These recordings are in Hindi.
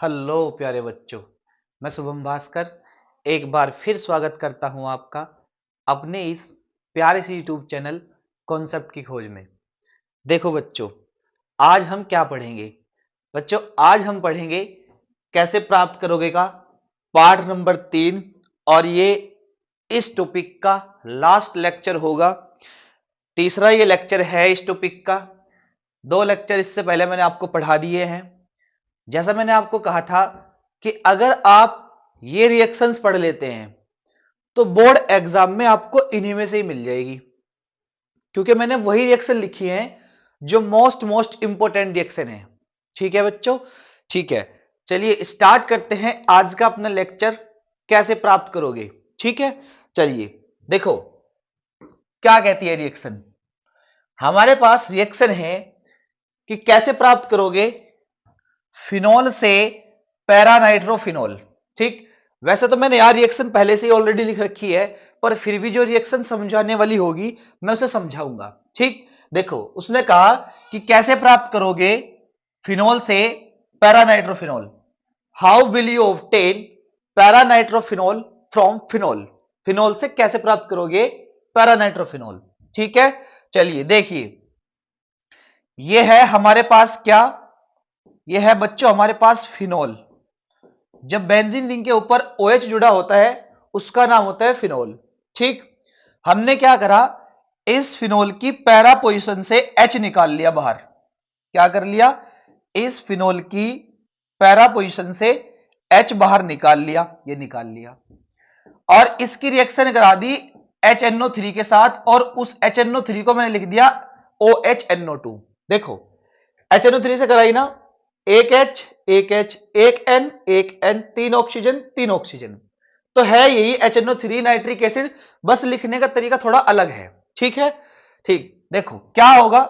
हेलो प्यारे बच्चों, मैं शुभम भास्कर एक बार फिर स्वागत करता हूं आपका अपने इस प्यारे से यूट्यूब चैनल कॉन्सेप्ट की खोज में। देखो बच्चों, आज हम क्या पढ़ेंगे? बच्चों, आज हम पढ़ेंगे कैसे प्राप्त करोगे का पार्ट नंबर 3। और ये इस टॉपिक का लास्ट लेक्चर होगा। तीसरा ये लेक्चर है इस टॉपिक का। दो लेक्चर इससे पहले मैंने आपको पढ़ा दिए हैं। जैसा मैंने आपको कहा था कि अगर आप ये रिएक्शंस पढ़ लेते हैं तो बोर्ड एग्जाम में आपको इन्हीं में से ही मिल जाएगी, क्योंकि मैंने वही रिएक्शन लिखी है जो मोस्ट इंपॉर्टेंट रिएक्शन है। ठीक है बच्चों, ठीक है। चलिए स्टार्ट करते हैं आज का अपना लेक्चर, कैसे प्राप्त करोगे। ठीक है, चलिए देखो क्या कहती है रिएक्शन। हमारे पास रिएक्शन है कि कैसे प्राप्त करोगे फिनॉल से पैरानाइट्रोफिनॉल। ठीक, वैसे तो मैंने यार रिएक्शन पहले से ही ऑलरेडी लिख रखी है, पर फिर भी जो रिएक्शन समझाने वाली होगी मैं उसे समझाऊंगा। ठीक, देखो उसने कहा कि कैसे प्राप्त करोगे फिनॉल से paranitrophenol. How will you obtain paranitrophenol from phenol. Phenol से कैसे प्राप्त करोगे पैरानाइट्रोफिनॉल। ठीक है, चलिए देखिए, यह है हमारे पास क्या, यह है बच्चों हमारे पास फिनॉल। जब बेंजीन रिंग के ऊपर OH जुड़ा होता है उसका नाम होता है फिनॉल। ठीक, हमने क्या करा, इस फिनॉल की पैरा पोजीशन से H निकाल लिया बाहर। क्या कर लिया, इस फिनॉल की पैरा पोजीशन से H बाहर निकाल लिया, ये निकाल लिया। और इसकी रिएक्शन करा दी HNO3 के साथ, और उस HNO3 को मैंने लिख दिया OHNO2। देखो HNO3 से कराई ना, एक H एक H एक N एक N, तीन ऑक्सीजन तीन ऑक्सीजन, तो है यही HNO3 नाइट्रिक एसिड, बस लिखने का तरीका थोड़ा अलग है। ठीक है, ठीक, देखो क्या होगा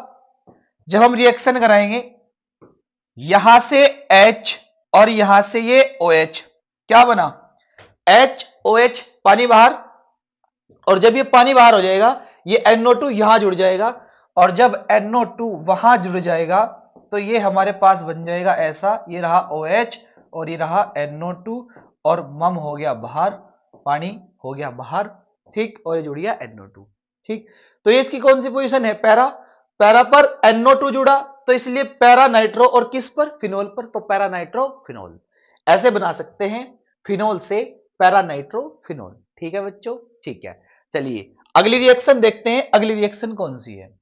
जब हम रिएक्शन कराएंगे, यहां से H और यहां से ये OH, क्या बना HOH, पानी बाहर, और जब ये पानी बाहर हो जाएगा ये NO2 यहां जुड़ जाएगा, और जब NO2 वहां जुड़ जाएगा तो ये हमारे पास बन जाएगा ऐसा, ये रहा OH और ये रहा NO2, और मम हो गया बाहर, पानी हो गया बाहर। ठीक, और ये जुड़ गया NO2। ठीक, तो ये इसकी कौन सी पोजीशन है, पैरा। पैरा पर NO2 जुड़ा तो इसलिए पैरा नाइट्रो, और किस पर, फिनोल पर, तो पैरा नाइट्रो फिनोल। ऐसे बना सकते हैं फिनोल से पैरा नाइट्रो फिनोल। ठीक है बच्चों, ठीक है। चलिए अगली रिएक्शन देखते हैं, अगली रिएक्शन कौन सी है।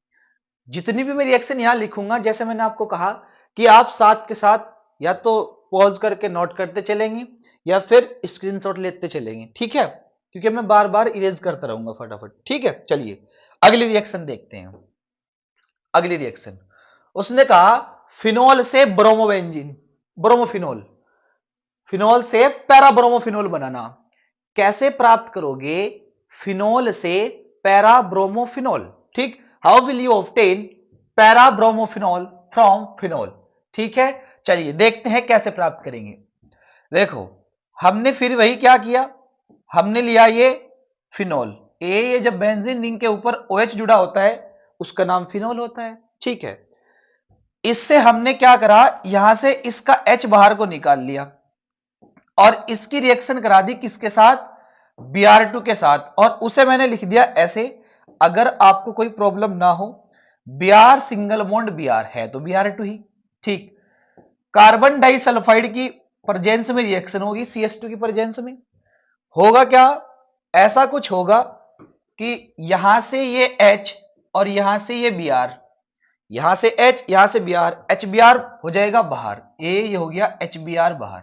जितनी भी मैं रिएक्शन यहां लिखूंगा, जैसे मैंने आपको कहा कि आप साथ के साथ या तो पॉज करके नोट करते चलेंगे या फिर स्क्रीनशॉट लेते चलेंगे। ठीक है, क्योंकि मैं बार बार इरेज करता रहूंगा फटाफट। ठीक है, चलिए अगली रिएक्शन देखते हैं। अगली रिएक्शन उसने कहा फिनॉल से ब्रोमोबेंजीन, ब्रोमोफिनॉल, फिनॉल से पैराब्रोमोफिनॉल बनाना। कैसे प्राप्त करोगे फिनॉल से पैराब्रोमोफिनॉल। ठीक, how will you obtain parabromophenol from phenol. ठीक है, चलिए देखते हैं कैसे प्राप्त करेंगे। देखो हमने फिर वही क्या किया, हमने लिया ये फिनॉल, ये जब बेंजीन रिंग के ऊपर OH जुड़ा होता है उसका नाम फिनॉल होता है। ठीक है, इससे हमने क्या करा, यहां से इसका H बाहर को निकाल लिया और इसकी रिएक्शन करा दी किसके साथ, Br2 के साथ, और उसे मैंने लिख दिया ऐसे। अगर आपको कोई प्रॉब्लम ना हो, Br सिंगल बॉन्ड Br है तो Br2 ही। ठीक, कार्बन डाइसल्फाइड की प्रेजेंस में रिएक्शन होगी CH2 की प्रेजेंस में। होगा क्या, ऐसा कुछ होगा कि यहां से ये H और यहां से ये Br, यहां से H यहां से Br, HBr हो जाएगा बाहर, ये हो गया HBr बाहर,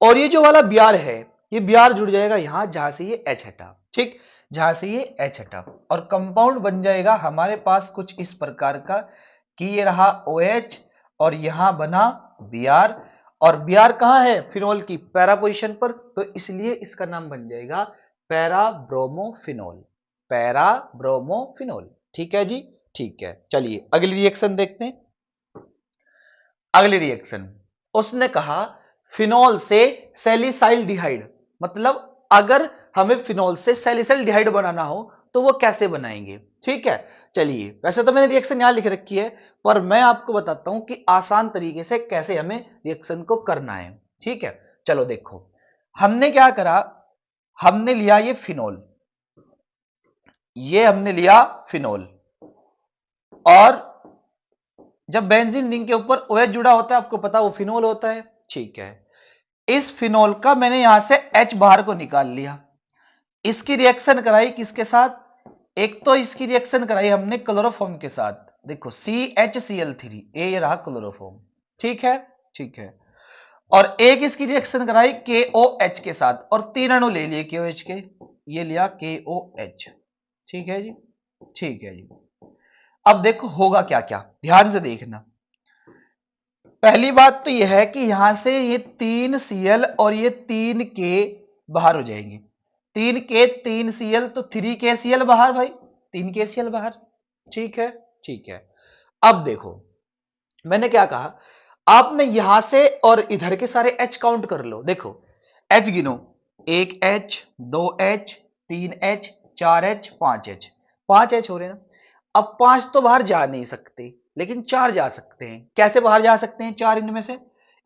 और ये जो वाला Br है ये Br जुड़ जाएगा यहां जहां से ये H हटा। ठीक, जहां से ये H हटा, और कंपाउंड बन जाएगा हमारे पास कुछ इस प्रकार का कि ये रहा OH और यहां बना Br, और Br कहां है, फिनॉल की पैरा पोजीशन पर, तो इसलिए इसका नाम बन जाएगा पैराब्रोमोफिनॉल, पैराब्रोमोफिनॉल। ठीक है जी, ठीक है। चलिए अगली रिएक्शन देखते हैं। अगली रिएक्शन उसने कहा फिनॉल से सैलिसाइल डिहाइड, मतलब अगर हमें फिनॉल से सैलिसाइल डिहाइड बनाना हो तो वो कैसे बनाएंगे। ठीक है, चलिए वैसे तो मैंने रिएक्शन यहां लिख रखी है, पर मैं आपको बताता हूं कि आसान तरीके से कैसे हमें रिएक्शन को करना है। ठीक है, चलो देखो, हमने क्या करा, हमने लिया ये फिनोल, ये हमने लिया फिनोल, और जब बेंजीन रिंग के ऊपर OH जुड़ा होता है, आपको पता वो फिनोल होता है। ठीक है, इस फिनोल का मैंने यहां से H बाहर को निकाल लिया, इसकी रिएक्शन कराई किसके साथ, एक तो इसकी रिएक्शन कराई हमने क्लोरोफॉर्म के साथ, देखो CHCl3, ये रहा क्लोरोफॉर्म। ठीक है, ठीक है, और एक इसकी रिएक्शन कराई KOH के साथ, और 3 अणु ले लिए KOH के, ये लिया KOH। ठीक है जी, ठीक है जी। अब देखो होगा क्या क्या, ध्यान से देखना। पहली बात तो यह है कि यहां से ये 3 Cl और ये 3 K बाहर हो जाएंगे, 3 K 3 Cl, तो 3 KCl बाहर भाई, 3 KCl बाहर। ठीक है, ठीक है। अब देखो मैंने क्या कहा, आपने यहां से और इधर के सारे H काउंट कर लो, देखो H गिनो, 1H 2H 3H 4H 5H, 5H हो रहे ना। अब 5 तो बाहर जा नहीं सकते, लेकिन 4 जा सकते हैं। कैसे बाहर जा सकते हैं 4,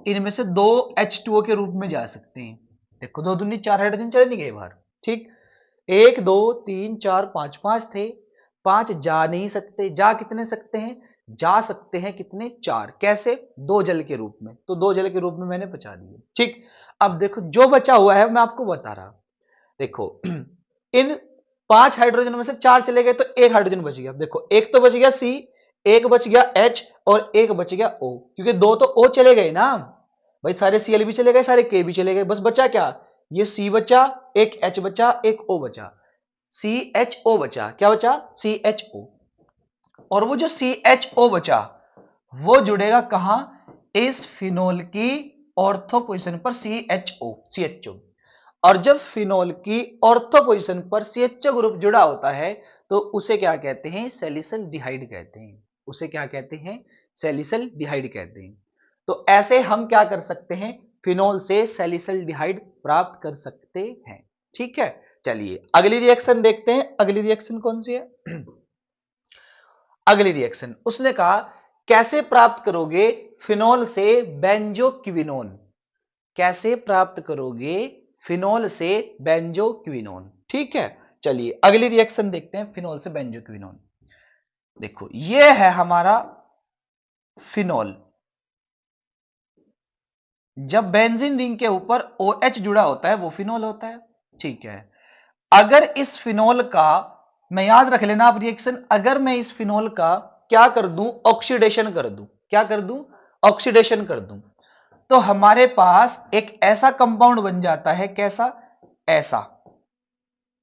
इनमें से 2 H2O के रूप में जा सकते हैं। देखो 2 दूनी 4 हाइड्रोजन चले नहीं गए बाहर। ठीक, 1 2 3 4 5, 5 थे, 5 जा नहीं सकते, जा कितने सकते हैं, जा सकते हैं कितने, 4। कैसे, 2 जल के रूप में, तो 2 जल के रूप में मैंने बचा दिए। ठीक, अब देखो जो बचा हुआ है मैं आपको बता रहा, देखो इन 5 हाइड्रोजन में से 4 चले गए तो 1 हाइड्रोजन बच गया। देखो एक तो बच गया C, एक बच गया H, और एक बच गया O, क्योंकि 2 तो O चले गए ना भाई, सारे Cl भी चले गए, सारे K भी चले गए, बस बचा क्या, ये C बचा, एक H बचा, एक O बचा, CHO बचा। क्या बचा, CHO। और वो जो CHO बचा वो जुड़ेगा कहां, इस फिनोल की ऑर्थो पोजीशन पर CHO। और जब फिनोल की ऑर्थो पोजीशन पर CHO ग्रुप जुड़ा होता है तो उसे क्या कहते हैं, सैलिसिलडिहाइड कहते हैं। उसे क्या कहते हैं, सैलिसिलडिहाइड कहते हैं। तो ऐसे हम क्या कर सकते हैं, फिनोल से सैलिसिलडिहाइड प्राप्त कर सकते हैं। ठीक है, चलिए अगली रिएक्शन देखते हैं। अगली रिएक्शन कौन सी है अगली रिएक्शन उसने कहा कैसे प्राप्त करोगे फिनोल से बेंजोक्विनोन, कैसे प्राप्त करोगे फिनोल से बेंजोक्विनोन। ठीक है, चलिए अगली रिएक्शन देखते हैं फिनोल से बेंजोक्विनोन। देखो यह है हमारा फिनोल, जब बेंजीन रिंग के ऊपर OH जुड़ा होता है वो फिनोल होता है। ठीक है, अगर इस फिनोल का, मैं याद रख लेना आप रिएक्शन, अगर मैं इस फिनोल का क्या कर दूं, ऑक्सीडेशन कर दूं, क्या कर दूं, ऑक्सीडेशन कर दूं, तो हमारे पास एक ऐसा कंपाउंड बन जाता है, कैसा, ऐसा,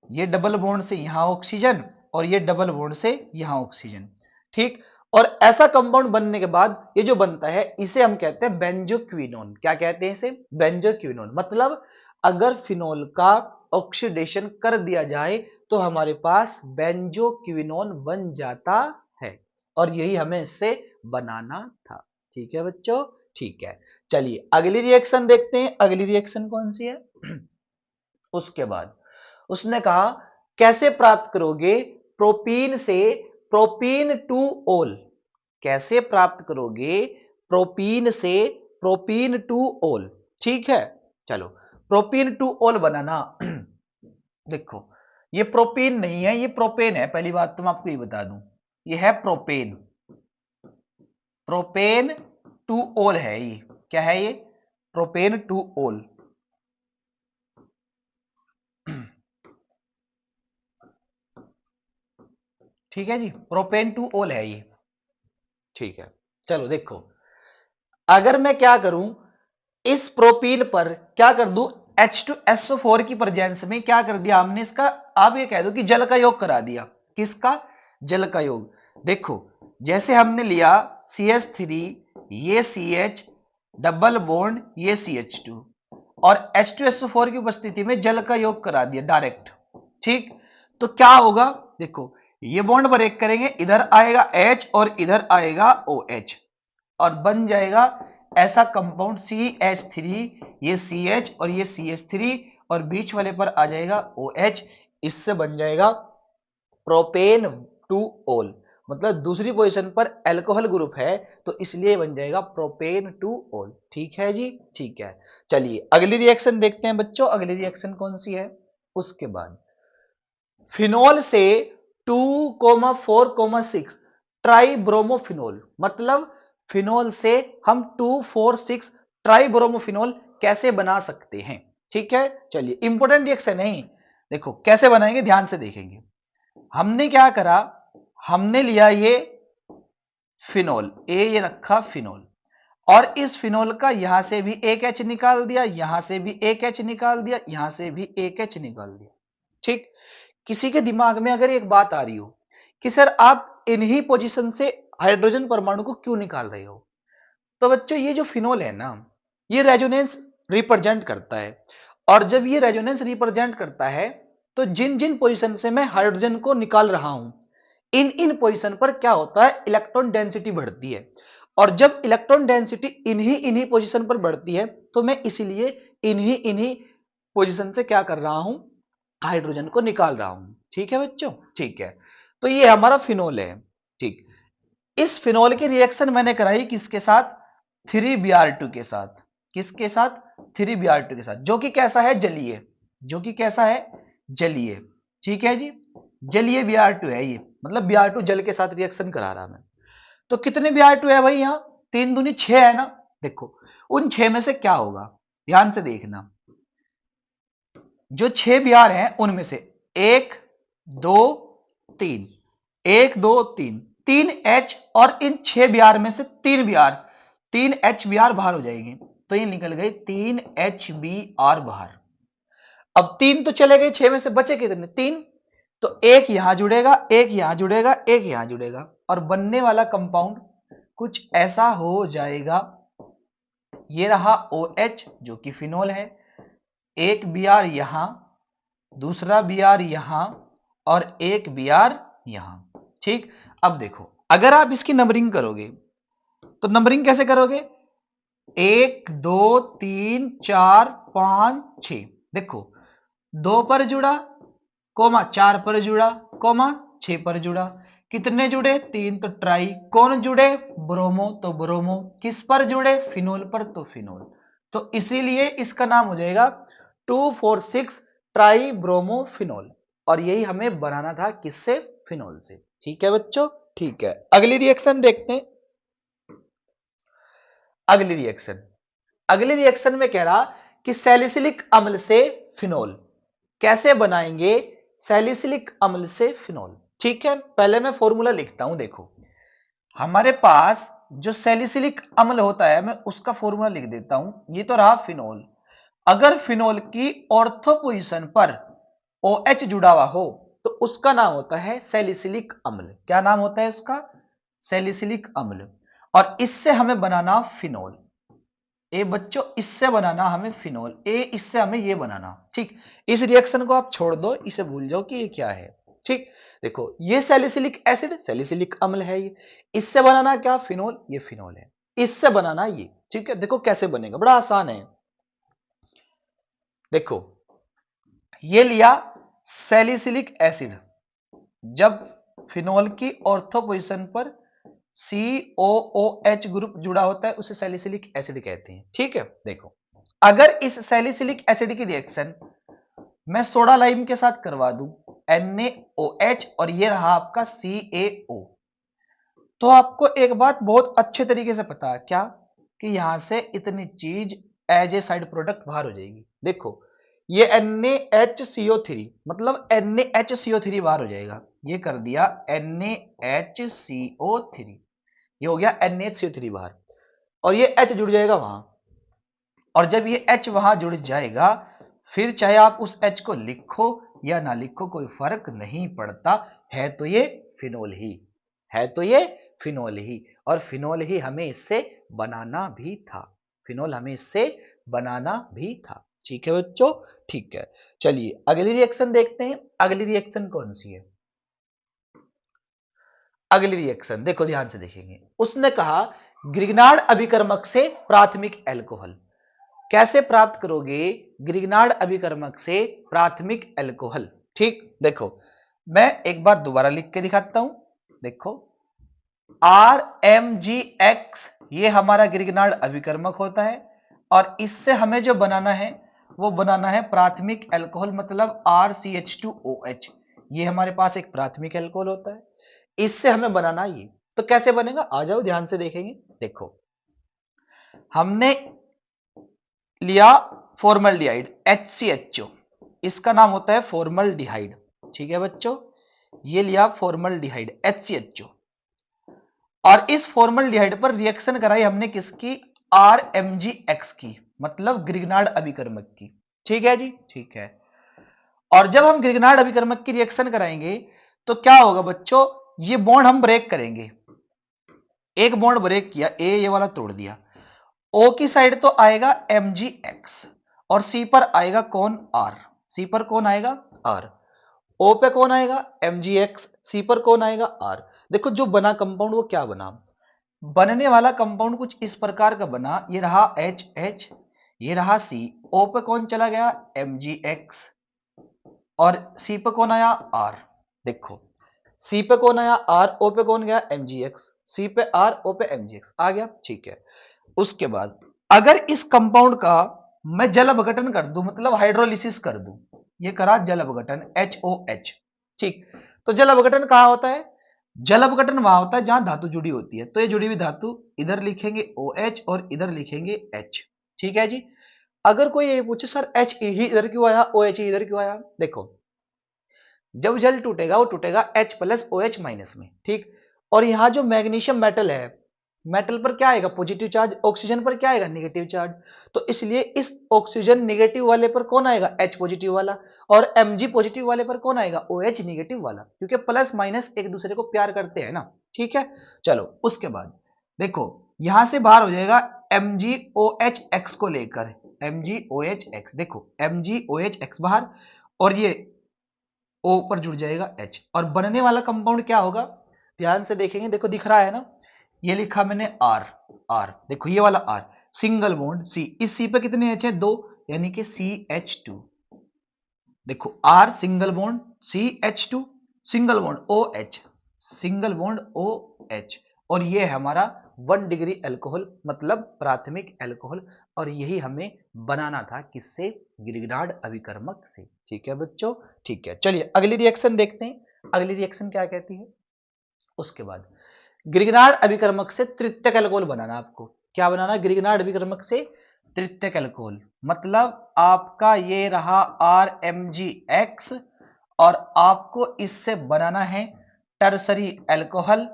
ये डबल बॉन्ड से यहां ऑक्सीजन और ये डबल बॉन्ड से यहां ऑक्सीजन। ठीक, और ऐसा कंपाउंड बनने के बाद ये जो बनता है इसे हम कहते हैं बेंजोक्विनोन। क्या कहते हैं इसे, बेंजोक्विनोन। मतलब अगर फिनोल का ऑक्सीडेशन कर दिया जाए तो हमारे पास बेंजोक्विनोन बन जाता है, और यही हमें इससे बनाना था। ठीक है बच्चों, ठीक है, चलिए अगली रिएक्शन देखते हैं। अगली रिएक्शन कौन सी है उसके बाद उसने कहा कैसे प्राप्त करोगे प्रोपीन से प्रोपीन टू ओल, कैसे प्राप्त करोगे प्रोपीन से प्रोपीन टू ओल। ठीक है, चलो प्रोपीन टू ओल बनाना देखो ये प्रोपीन नहीं है, ये प्रोपेन है। पहली बात तो मैं आपको ये बता दूं, ये है प्रोपेन, प्रोपेन टू ओल है ये। क्या है ये, प्रोपेन टू ओल। ठीक है जी, प्रोपेन टू ओल है ये। ठीक है, चलो देखो अगर मैं क्या करूं, इस प्रोपीन पर क्या कर दूं, H2SO4 की प्रेजेंस में क्या कर दिया हमने इसका, आप ये कह दो कि जल का योग करा दिया। किसका, जल का योग। देखो जैसे हमने लिया CH3, ये CH डबल बॉन्ड, ये CH2, और H2SO4 की उपस्थिति में जल का योग करा दिया डायरेक्ट। ठीक, तो क्या होगा, देखो ये बॉन्ड ब्रेक करेंगे, इधर आएगा H और इधर आएगा OH, और बन जाएगा ऐसा कंपाउंड CH3, ये CH और ये CH3, और बीच वाले पर आ जाएगा OH, इससे बन जाएगा प्रोपेन टू ओल, मतलब दूसरी पोजीशन पर अल्कोहल ग्रुप है तो इसलिए बन जाएगा प्रोपेन टू ओल। ठीक है जी, ठीक है। चलिए अगली रिएक्शन देखते हैं बच्चों, अगली रिएक्शन कौन सी है। उसके बाद फिनोल से 2,4,6 ट्राइब्रोमोफिनोल, मतलब फिनोल से हम 2,4,6 ट्राइब्रोमोफिनोल कैसे बना सकते हैं। ठीक है, चलिए इंपॉर्टेंट रिएक्शन है। देखो कैसे बनाएंगे, ध्यान से देखेंगे। हमने क्या करा, हमने लिया ये फिनोल, ये रखा फिनोल, और इस फिनोल का यहां से भी एक एच निकाल दिया, यहां से भी एक एच निकाल दिया, यहां से भी एक एच निकाल दिया। ठीक, किसी के दिमाग में अगर एक बात आ रही हो कि सर आप इन्हीं पोजीशन से हाइड्रोजन परमाणु को क्यों निकाल रहे हो, तो बच्चों ये जो फिनोल है ना, ये रेजोनेंस रिप्रेजेंट करता है, और जब ये रेजोनेंस रिप्रेजेंट करता है तो जिन जिन पोजीशन से मैं हाइड्रोजन को निकाल रहा हूं, इन इन पोजीशन पर क्या होता है, इलेक्ट्रॉन डेंसिटी बढ़ती है, और जब इलेक्ट्रॉन डेंसिटी इन्हीं पोजीशन पर बढ़ती है तो मैं इसीलिए इन्हीं पोजीशन से क्या कर रहा हूं, हाइड्रोजन को निकाल रहा हूं। ठीक है बच्चों, ठीक है। तो ये हमारा फिनोल है। ठीक, इस फिनोल की रिएक्शन मैंने कराई किसके साथ, 3Br2 के साथ। किसके साथ, 3Br2 के साथ, जो कि कैसा है, जलीय, जो कि कैसा है, जलीय। ठीक है जी, जलीय Br2 है ये, मतलब Br2 जल के साथ रिएक्शन करा रहा मैं। तो कितने Br2 है भाई, यहां 3 दूनी 6 है ना। देखो उन 6 में से क्या होगा, ध्यान से देखना, जो 6 Br हैं उनमें से 1 2 3, 1 2 3, 3 H, और इन 6 Br में से 3 Br, 3 HBr बाहर हो जाएंगे, तो ये निकल गए 3 HBr बाहर। अब 3 तो चले गए, 6 में से बचे कितने, 3, तो एक यहां जुड़ेगा, एक यहां जुड़ेगा, एक यहां जुड़ेगा, और बनने वाला कंपाउंड कुछ ऐसा हो जाएगा। ये रहा OH जो कि फिनोल है, एक Br यहां, दूसरा Br यहां, और एक Br यहां। ठीक, अब देखो अगर आप इसकी नंबरिंग करोगे तो नंबरिंग कैसे करोगे, 1 2 3 4 5 6, देखो 2 पर जुड़ा, कोमा 4 पर जुड़ा, कोमा 6 पर जुड़ा, कितने जुड़े, 3, तो ट्राई, कौन जुड़े, ब्रोमो, तो ब्रोमो, किस पर जुड़े, फिनोल पर, तो फिनोल, तो इसीलिए इसका नाम हो जाएगा 2,4,6 ट्राई ब्रोमोफिनोल, और यही हमें बनाना था किससे, फिनोल से। ठीक है बच्चों, ठीक है। अगली रिएक्शन देखते हैं, अगली रिएक्शन, अगली रिएक्शन में कह रहा कि सैलिसिलिक अम्ल से फिनोल कैसे बनाएंगे, सैलिसिलिक अम्ल से फिनोल। ठीक है, पहले मैं फॉर्मूला लिखता हूं, देखो हमारे पास जो सैलिसिलिक अम्ल होता है मैं उसका फॉर्मूला लिख देता हूं, ये तो रहा फिनोल। अगर फिनोल की ऑर्थो पोजीशन पर OH जुड़ा हुआ हो तो उसका नाम होता है सैलिसिलिक अम्ल। क्या नाम होता है उसका, सैलिसिलिक अम्ल, और इससे हमें बनाना फिनोल। ए बच्चों इससे बनाना हमें फिनोल, ए इससे हमें ये बनाना। ठीक, इस रिएक्शन को आप छोड़ दो, इसे भूल जाओ कि ये क्या है। ठीक, देखो ये सैलिसिलिक एसिड, सैलिसिलिक अम्ल है ये, इससे बनाना क्या, फिनोल, ये फिनोल है, इससे बनाना ये। ठीक है, देखो कैसे बनेगा, बड़ा आसान है। देखो ये लिया सैलिसिलिक एसिड, जब फिनोल की ऑर्थो पोजीशन पर COOH ग्रुप जुड़ा होता है उसे सैलिसिलिक एसिड कहते हैं। ठीक है, देखो अगर इस सैलिसिलिक एसिड की रिएक्शन मैं सोडा लाइम के साथ करवा दूं, NaOH, और ये रहा आपका CaO, तो आपको एक बात बहुत अच्छे तरीके से पता है क्या, कि यहां से इतनी चीज एज ए साइड प्रोडक्ट बाहर हो जाएगी। देखो ये NaHCO3, मतलब NaHCO3 बाहर हो जाएगा, ये कर दिया NaHCO3, ये हो गया NaHCO3 बाहर, और ये H जुड़ जाएगा वहां, और जब ये H वहां जुड़ जाएगा फिर चाहे आप उस H को लिखो या ना लिखो कोई फर्क नहीं पड़ता, है तो ये फिनोल ही, है तो ये फिनोल ही, और फिनोल ही हमें इससे बनाना भी था, फिनोल हमें इससे बनाना भी था। ठीक है बच्चों, ठीक है। चलिए अगली रिएक्शन देखते हैं, अगली रिएक्शन कौन सी है, अगली रिएक्शन देखो ध्यान से देखेंगे। उसने कहा ग्रिग्नार्ड अभिकर्मक से प्राथमिक अल्कोहल, कैसे प्राप्त करोगे ग्रिग्नार्ड अभिकर्मक से प्राथमिक अल्कोहल। ठीक, देखो मैं एक बार दोबारा लिख के दिखाता हूं। देखो RMgX ये हमारा ग्रिग्नार्ड अभिकर्मक होता है और इससे हमें जो बनाना है वो बनाना है प्राथमिक अल्कोहल, मतलब RCH2OH। ये हमारे पास एक प्राथमिक अल्कोहल होता है, इससे हमें बनाना ये। तो कैसे बनेगा, आ जाओ ध्यान से देखेंगे। देखो हमने लिया फॉर्मल्डिहाइड HCHO, इसका नाम होता है फॉर्मल्डिहाइड, ठीक है बच्चों। ये लिया फॉर्मल्डिहाइड HCHO और इस फॉर्मल्डिहाइड पर रिएक्शन कराई हमने किसकी, RMgX की, मतलब ग्रिग्नार्ड अभिकर्मक की। ठीक है जी, ठीक है। और जब हम ग्रिग्नार्ड अभिकर्मक की रिएक्शन कराएंगे तो क्या होगा बच्चों, ये बॉन्ड हम ब्रेक करेंगे। एक बॉन्ड ब्रेक किया, ये वाला तोड़ दिया। O की साइड तो आएगा Mgx और C पर आएगा कौन, R। C पर कौन आएगा, R। O पे कौन आएगा, Mgx। C पर कौन आएगा, R। देखो जो बना कंपाउंड वो क्या बना, बनने वाला कंपाउंड कुछ इस प्रकार का बना। ये रहा HH, ये रहा C। O पे कौन चला गया, Mgx और C पे कौन आया, R। देखो C पे कौन आया, R। O पे कौन गया, Mgx। C पे R, O पे Mgx आ गया, ठीक है। उसके बाद अगर इस कंपाउंड का मैं जल अपघटन कर दूं, मतलब हाइड्रोलिसिस कर दूं, ये करा जल अपघटन HOH, ठीक। तो जल अपघटन कहां होता है, जल अपघटन वहां होता है जहां धातु जुड़ी होती है। तो ये जुड़ी हुई धातु इधर लिखेंगे OH और इधर लिखेंगे H, ठीक है जी। अगर कोई ये पूछे सर H ही इधर क्यों आया, OH ही इधर क्यों आया, देखो जब जल टूटेगा वो टूटेगा H प्लस OH माइनस में, ठीक। और यहां जो मैग्नीशियम मेटल है, मेटल पर क्या आएगा, पॉजिटिव चार्ज, ऑक्सीजन पर क्या आएगा, नेगेटिव चार्ज। तो इसलिए इस ऑक्सीजन नेगेटिव वाले पर कौन आएगा, H पॉजिटिव वाला, और Mg पॉजिटिव वाले पर कौन आएगा, OH नेगेटिव वाला, क्योंकि प्लस माइनस एक दूसरे को प्यार करते हैं ना, ठीक है। चलो उसके बाद देखो यहां से बाहर हो जाएगा MgOHX को लेकर, MgOHX, देखो MgOHX बाहर और ये O पर जुड़ जाएगा H, और बनने वाला कंपाउंड क्या होगा, ध्यान से देखेंगे। देखो दिख रहा है ना, ये लिखा मैंने R। देखो ये वाला R, सिंगल बॉन्ड C, इस C पे कितने H है, 2, यानी कि CH2। देखो R single bond CH2, single bond OH, single bond OH, और ये है हमारा 1 डिग्री अल्कोहल, मतलब प्राथमिक अल्कोहल। और यही हमें बनाना था किससे, ग्रिग्नार्ड अभिकर्मक से, ठीक है बच्चों, ठीक है। चलिए अगली रिएक्शन देखते हैं, अगली रिएक्शन क्या कहती है। उसके बाद ग्रिग्नार्ड अभिकर्मक से तृतीयक अल्कोहल बनाना, आपको क्या बनाना, ग्रिग्नार्ड अभिकर्मक से तृतीयक अल्कोहल, मतलब आपका ये रहा RMgX और आपको इससे बनाना है टर्सरी अल्कोहल,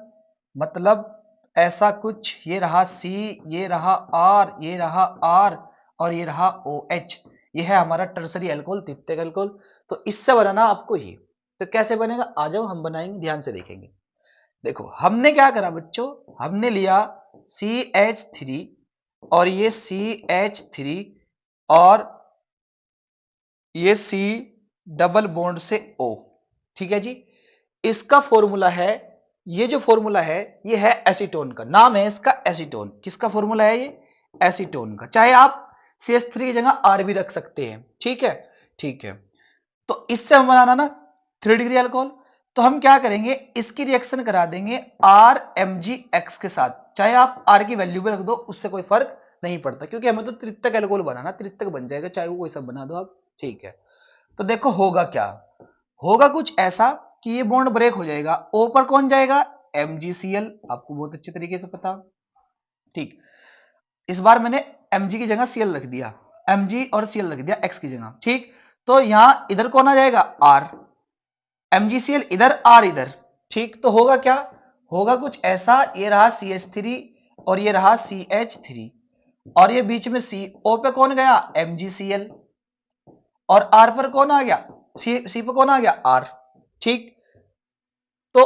मतलब ऐसा कुछ, ये रहा C, ये रहा R, ये रहा R और ये रहा OH, ये है हमारा टर्सरी अल्कोहल, तृतीयक अल्कोहल। तो इससे बनाना आपको ये, तो कैसे बनेगा, आ जाओ हम बनाएंगे, ध्यान से देखेंगे। देखो हमने क्या करा बच्चों, हमने लिया CH3 और ये CH3 और ये C डबल बॉन्ड से O, ठीक है जी। इसका फॉर्मूला है, ये जो फॉर्मूला है ये है एसीटोन का, नाम है इसका एसीटोन। किसका फॉर्मूला है ये, एसीटोन का। चाहे आप CH3 की जगह R भी रख सकते हैं, ठीक है, ठीक है। तो इससे हम बनाना ना 3 डिग्री अल्कोहल। तो हम क्या करेंगे, इसकी रिएक्शन करा देंगे RMgX के साथ, चाहे आप R की वैल्यू भी रख दो, उससे कोई फर्क नहीं पड़ता, क्योंकि हमें तो तृतीयक अल्कोहल बनाना, तृतीयक बन जाएगा, चाहे वो कोई सब बना दो आप, ठीक है। तो देखो होगा क्या, होगा कुछ ऐसा कि ये बॉन्ड ब्रेक हो जाएगा, O पर कौन जाएगा, MgCl, आपको बहुत अच्छे तरीके से पता, ठीक। इस बार मैंने Mg की जगह Cl रख दिया, Mg और Cl रख दिया X की जगह, ठीक। तो यहां इधर कौन आ जाएगा, R, MgCl इधर, R इधर, ठीक। तो होगा क्या, होगा कुछ ऐसा, ये रहा CH3 और ये रहा CH3 और ये बीच में C, O पे कौन गया, MgCl और R पर कौन आ गया, C पे कौन आ गया, R, ठीक। तो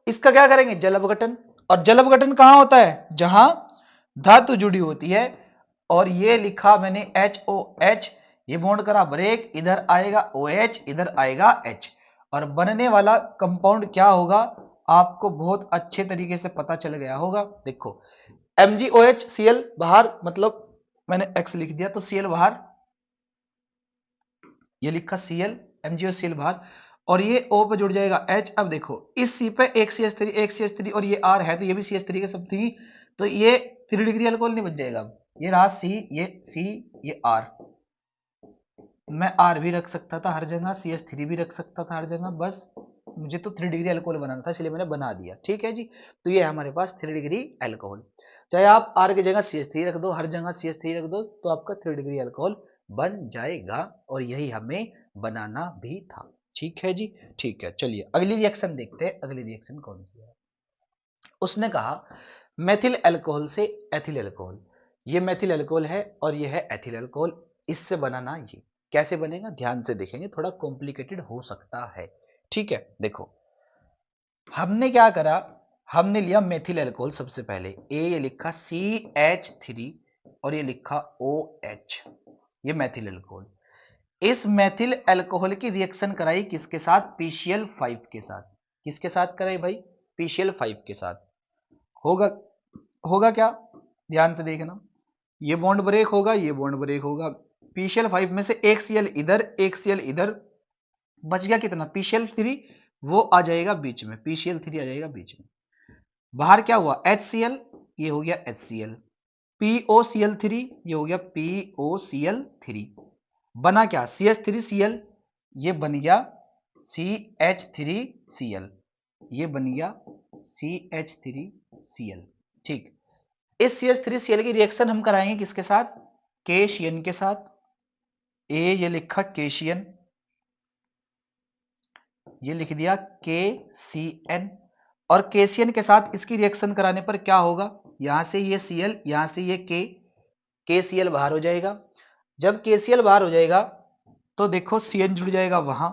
इसका क्या करेंगे, जल अपघटन। और जल अपघटन कहां होता है, जहां धातु जुड़ी होती है। और ये लिखा मैंने HOH, ये बॉन्ड करा ब्रेक, इधर आएगा OH, इधर आएगा H, और बनने वाला कंपाउंड क्या होगा आपको बहुत अच्छे तरीके से पता चल गया होगा। देखो MgOH बाहर, मतलब मैंने X लिख दिया तो Cl बाहर, ये लिखा Cl, MgOH बाहर, और ये O पे जुड़ जाएगा H। अब देखो इस C पे एक CH3 एक CH3 और ये R है तो ये भी CH3 के सब 3, तो ये 3 डिग्री अल्कोहल नहीं बन जाएगा। ये रहा C, ये C, ये R। मैं R भी रख सकता था हर जगह, CH3 भी रख सकता था हर जगह, बस मुझे तो 3 डिग्री अल्कोहल बनाना था इसलिए मैंने बना दिया। ठीक है जी, तो ये हमारे पास 3 डिग्री अल्कोहल। चाहे आप R की जगह CH3 रख दो, हर जगह CH3 रख दो, तो आपका 3 डिग्री अल्कोहल बन जाएगा और यही हमें बनाना भी था। ठीक है जी, ठीक है। चलिए अगली रिएक्शन देखते हैं, अगली रिएक्शन कौन सी है। उसने कहा मेथिल अल्कोहल से एथिल अल्कोहल। ये मेथिल अल्कोहल है और ये है एथिल अल्कोहल। इससे बनाना ये कैसे बनेगा ध्यान से देखेंगे, थोड़ा कॉम्प्लिकेटेड हो सकता है। ठीक है, देखो हमने क्या करा, हमने लिया मेथिल अल्कोहल। सबसे पहले ये लिखा CH3 और ये लिखा OH, ये मेथिल अल्कोहल। इस मेथिल अल्कोहल की रिएक्शन कराई किसके साथ, PCl5 के साथ। किसके साथ कराई भाई, PCl5 के साथ। होगा होगा क्या, ध्यान से देखना, ये बॉन्ड ब्रेक होगा, ये बॉन्ड ब्रेक होगा। PCl5 में से एक Cl इधर एक Cl इधर, बच गया कितना, PCl3, वो आ जाएगा बीच में, PCl3 आ जाएगा बीच में। बाहर क्या हुआ, HCl, ये हो गया HCl, POCl3, ये हो गया POCl3। बना क्या, CH3Cl, ये बन गया CH3Cl, ये बन गया CH3Cl। ठीक, इस CH3Cl की रिएक्शन हम कराएंगे किसके साथ, KCN के साथ। ये लिखा KCN, ये लिख दिया KCN, और KCN के साथ इसकी रिएक्शन कराने पर क्या होगा, यहां से ये Cl, यहां से ये KCl बाहर हो जाएगा। जब KCl बाहर हो जाएगा तो देखो CN जुड़ जाएगा वहां,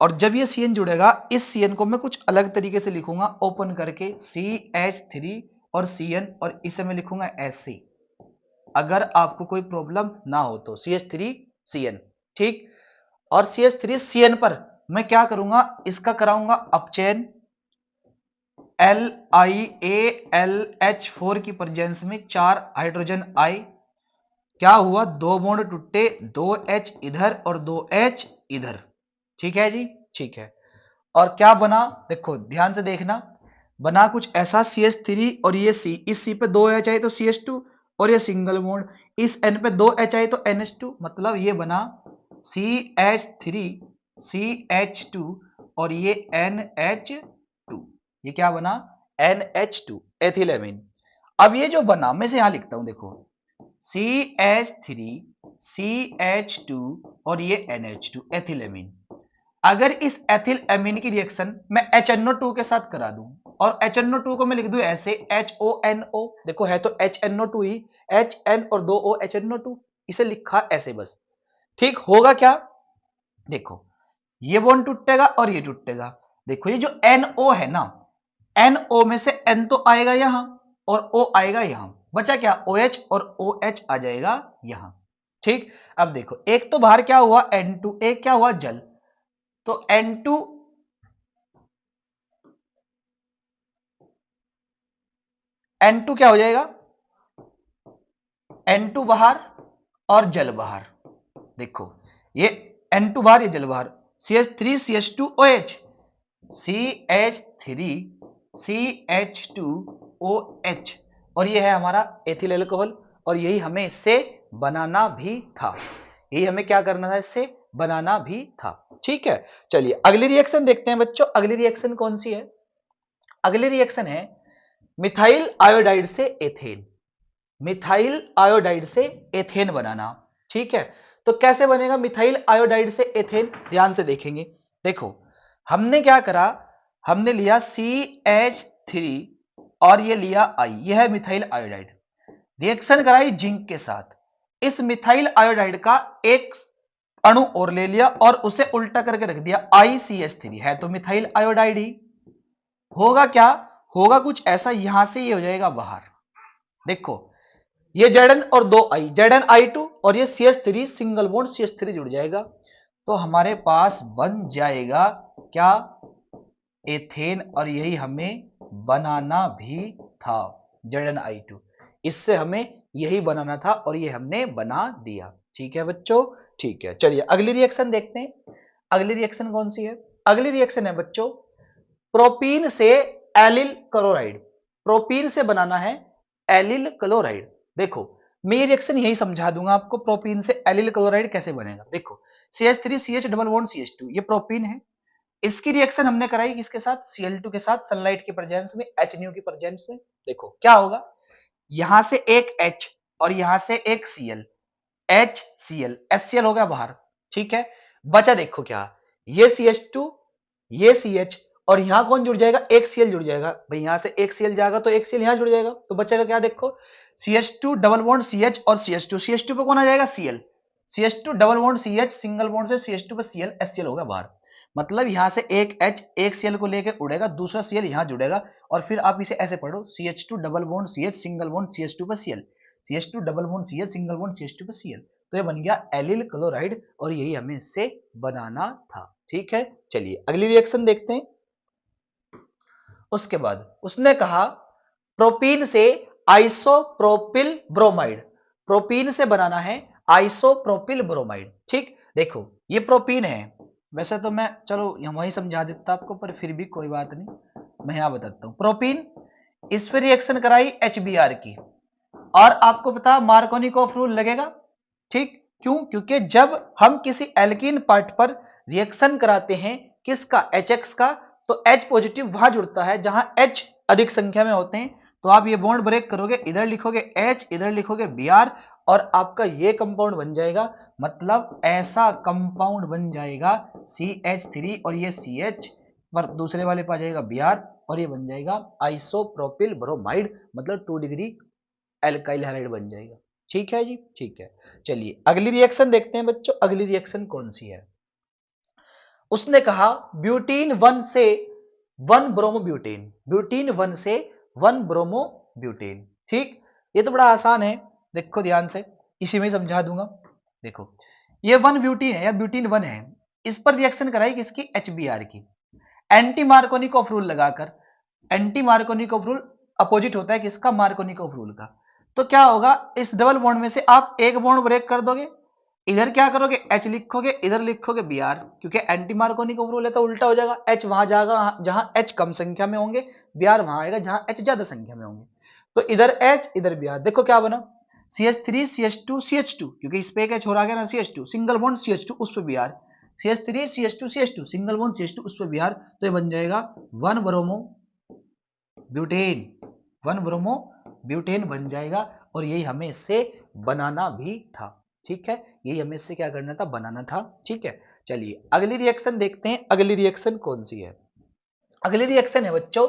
और जब ये CN जुड़ेगा इस CN को मैं कुछ अलग तरीके से लिखूंगा, ओपन करके CH3 और CN, और इसे मैं लिखूंगा SC, अगर आपको कोई प्रॉब्लम ना हो तो CH3CN। ठीक, और CH3CN पर मैं क्या करूंगा, इसका कराऊंगा अपचयन, LiAlH4 की प्रेजेंस में 4 हाइड्रोजन आई। क्या हुआ, 2 बॉन्ड टूटे, 2H इधर और 2H इधर। ठीक है जी, ठीक है। और क्या बना, देखो ध्यान से देखना, बना कुछ ऐसा, CH3 और ये C, इस C पे 2H आई तो CH2, और ये सिंगल बॉन्ड, इस N पे 2H आई तो NH2, मतलब ये बना CH3 CH2 और ये NH2, ये क्या बना, NH2 एथिलेमिन। अब ये जो बना, मैं से यहां लिखता हूं, देखो CH3 CH2 और ये NH2 एथिलेमिन। अगर इस एथिल एमीन की रिएक्शन मैं HNO2 के साथ करा दूं, और HNO2 को मैं लिख दूं ऐसे HONO, देखो है तो HNO2 ही, HN और 2O HNO2, इसे लिखा ऐसे बस। ठीक, होगा क्या, देखो ये बॉन्ड टूटेगा और ये टूटेगा। देखो ये जो NO है ना, NO में से N तो आएगा यहां और O आएगा यहां, बचा क्या, OH और OH आ जाएगा यहां। ठीक, अब देखो एक तो बाहर क्या हुआ N2, एक क्या हुआ जल, तो N2 क्या हो जाएगा, N2 बाहर और जल बाहर। देखो ये N2 बाहर, ये जल बाहर, CH3 CH2 OH, CH3 CH2 OH, और ये है हमारा एथिल अल्कोहल, और यही हमें इससे बनाना भी था, यही हमें क्या करना था, इससे बनाना भी था। ठीक है, चलिए अगली रिएक्शन देखते हैं बच्चों। अगली रिएक्शन कौन सी है, अगली रिएक्शन है मिथाइल आयोडाइड से एथेन। मिथाइल आयोडाइड से एथेन बनाना। ठीक है, तो कैसे बनेगा मिथाइल आयोडाइड से एथेन, ध्यान से देखेंगे। देखो हमने क्या करा, हमने लिया CH3 और ये लिया I, यह है मिथाइल आयोडाइड। रिएक्शन कराई जिंक के साथ, इस मिथाइल आयोडाइड का एक अणु और ले लिया और उसे उल्टा करके रख दिया, ICH3 है तो मिथाइल आयोडाइड ही। होगा क्या, होगा कुछ ऐसा, यहां से ये हो जाएगा बाहर। देखो ये Zn और 2I, ZnI2 और ये CH3 सिंगल बॉन्ड CH3 जुड़ जाएगा, तो हमारे पास बन जाएगा क्या, एथेन, और यही हमें बनाना भी था, ZnI2। इससे हमें यही बनाना था और ये हमने बना दिया। ठीक है बच्चों, ठीक है। चलिए अगली रिएक्शन देखते हैं। अगली रिएक्शन कौन सी है? अगली रिएक्शन है बच्चों प्रोपीन से एलिल क्लोराइड। प्रोपीन से बनाना है एलिल क्लोराइड। देखो मैं ये रिएक्शन यही समझा दूंगा आपको, प्रोपीन से एलिल क्लोराइड कैसे बनेगा। देखो CH3CH डबल बॉन्ड CH2, ये प्रोपीन है। इसकी रिएक्शन हमने कराई किसके साथ? Cl2 के साथ, सनलाइट की प्रेजेंस में, HNO की प्रेजेंस में। देखो क्या होगा, यहां से एक H और यहां से एक Cl, HCl, HCl हो गया बाहर, ठीक है। बचा देखो क्या, ये CH2, ये CH और यहां कौन जुड़ जाएगा? एक Cl जुड़ जाएगा भाई, यहां से एक Cl जाएगा तो एक Cl यहां जुड़ जाएगा, तो बचेगा क्या? देखो CH2 डबल बॉन्ड CH और CH2, CH2 पे कौन आ जाएगा? Cl, CH2 double bond CH, single bond से CH2 पे Cl, HCl होगा बाहर। मतलब यहां से एक H एक Cl को लेकर उड़ेगा, दूसरा Cl यहां जुड़ेगा और फिर आप इसे ऐसे पढ़ो CH2 double bond CH, single bond CH2 पे Cl, CH2 double bond CH, single bond CH2 पे Cl। तो ये बन गया एलिल क्लोराइड और यही हमें इससे बनाना था। ठीक है, चलिए अगली रिएक्शन देखते हैं। उसके बाद उसने कहा प्रोपीन से आइसोप्रोपिल ब्रोमाइड। प्रोपीन से बनाना है आइसोप्रोपिल ब्रोमाइड। ठीक, देखो ये प्रोपीन है, वैसे तो मैं चलो वही समझा देता आपको, पर फिर भी कोई बात नहीं, मैं यहां बताता हूं। प्रोपीन, इस पर रिएक्शन कराई HBr की और आपको पता मार्कोनिकोफ रूल लगेगा। ठीक, क्यों? क्योंकि जब हम किसी एल्कीन पार्ट पर रिएक्शन कराते हैं किसका? HX का, तो H पॉजिटिव वहां जुड़ता है जहां H अधिक संख्या में होते हैं। तो आप ये बॉन्ड ब्रेक करोगे, इधर लिखोगे H, इधर लिखोगे Br और आपका ये कंपाउंड बन जाएगा, मतलब ऐसा कंपाउंड बन जाएगा CH3 और ये CH पर दूसरे वाले पे आ जाएगा Br और ये बन जाएगा आइसोप्रोपिल ब्रोमाइड, मतलब 2 डिग्री एल्काइल हैलाइड बन जाएगा। ठीक है जी, ठीक है। चलिए अगली रिएक्शन देखते हैं बच्चों, अगली रिएक्शन कौन सी है। उसने कहा ब्यूटीन 1 से 1 ब्रोमोब्यूटेन। ब्यूटीन 1 से 1 ब्रोमोब्यूटेन। ठीक, ये तो बड़ा आसान है, देखो ध्यान से, इसी में समझा दूंगा। देखो ये 1 ब्यूटीन है या ब्यूटीन 1 है, इस पर रिएक्शन कराई किसकी? HBr की। एंटी मार्कोनिकोफ रूल लगाकर, एंटी मार्कोनिकोफ रूल अपोजिट होता है किसका? मार्कोनिकोफ रूल का। तो क्या होगा, इस डबल बॉन्ड में से आप एक बॉन्ड ब्रेक कर दोगे, इधर क्या करोगे? H लिखोगे, इधर लिखोगे Br, क्योंकि एंटी मार्कोनिकोफ रूल है तो उल्टा हो जाएगा, H वहां जाएगा जहां H कम संख्या में होंगे, Br वहां आएगा जहां H ज्यादा संख्या में होंगे। तो इधर H इधर Br, देखो क्या बना CH3 CH2 CH2, क्योंकि इस पे एक H हो रहा है ना CH2, सिंगल बॉन्ड CH2 उस पे Br, CH3 CH2 CH2 single bond CH2 उस पे Br, तो ये बन जाएगा 1 ब्रोमो ब्यूटेन, 1 ब्रोमो ब्यूटेन बन जाएगा और यही हमें इससे बनाना भी था। ठीक है, यही हमें इससे क्या करना था? बनाना था। ठीक है, चलिए अगली रिएक्शन देखते हैं, अगली रिएक्शन कौन सी है। अगली रिएक्शन है बच्चों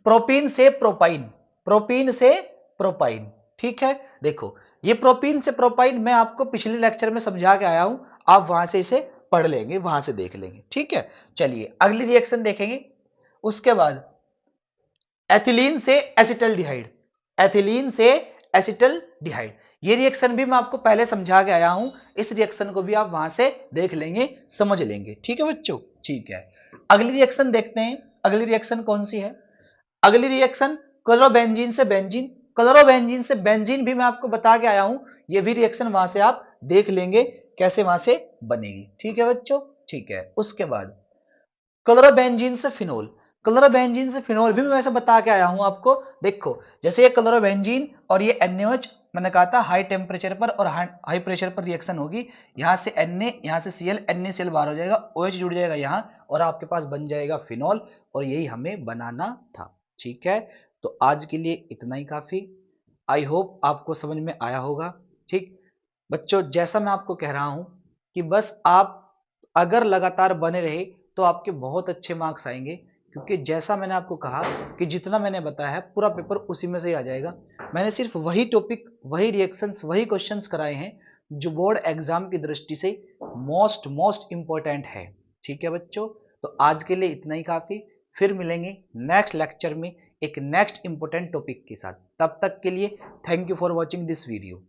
प्रोपीन से प्रोपाइन। प्रोपीन से प्रोपाइन। ठीक है, देखो ये प्रोपीन से प्रोपाइन मैं आपको पिछले लेक्चर में समझा के आया हूं, आप वहां से इसे पढ़ लेंगे, वहां से देख लेंगे। ठीक है, चलिए अगली रिएक्शन देखेंगे। उसके बाद एथिलीन से एसिटल्डिहाइड। एथिलीन से एसिटल्डिहाइड, ये रिएक्शन भी मैं आपको पहले समझा के आया हूं, इस रिएक्शन को भी आप वहां से देख लेंगे, समझ लेंगे। ठीक है बच्चों, ठीक है। अगली रिएक्शन देखते हैं, अगली रिएक्शन कौन सी है। अगली रिएक्शन क्लोरोबेंजीन से बेंजीन। क्लोरोबेंजीन से बेंजीन भी मैं आपको बता के आया हूं, ये भी रिएक्शन वहां से आप देख लेंगे कैसे वहां से बनेगी। ठीक है बच्चों, ठीक है। उसके बाद क्लोरोबेंजीन से फिनोल। क्लोरोबेंजीन से फिनोल भी मैं वैसे बता के आया हूं आपको। देखो जैसे ये क्लोरोबेंजीन और ये NaOH, मैंने कहा था हाई टेम्परेचर पर और हाई प्रेशर पर रिएक्शन होगी, यहां से Na, यहां से Cl, NaCl बाहर हो जाएगा, OH जुड़ जाएगा यहां और आपके पास बन जाएगा फिनोल और यही हमें बनाना था। ठीक है, तो आज के लिए इतना ही काफी। आई होप आपको समझ में आया होगा। ठीक बच्चों, जैसा मैं आपको कह रहा हूं कि बस आप अगर लगातार बने रहे तो आपके बहुत अच्छे मार्क्स आएंगे, क्योंकि जैसा मैंने आपको कहा कि जितना मैंने बताया है पूरा पेपर उसी में से ही आ जाएगा। मैंने सिर्फ वही टॉपिक, वही रिएक्शंस, वही क्वेश्चंस कराए हैं जो बोर्ड एग्जाम की दृष्टि से मोस्ट इंपॉर्टेंट है। ठीक है बच्चों, तो आज के लिए इतना ही काफी, फिर मिलेंगे नेक्स्ट लेक्चर में एक नेक्स्ट इंपॉर्टेंट टॉपिक के साथ। तब तक के लिए thank you for watching this video.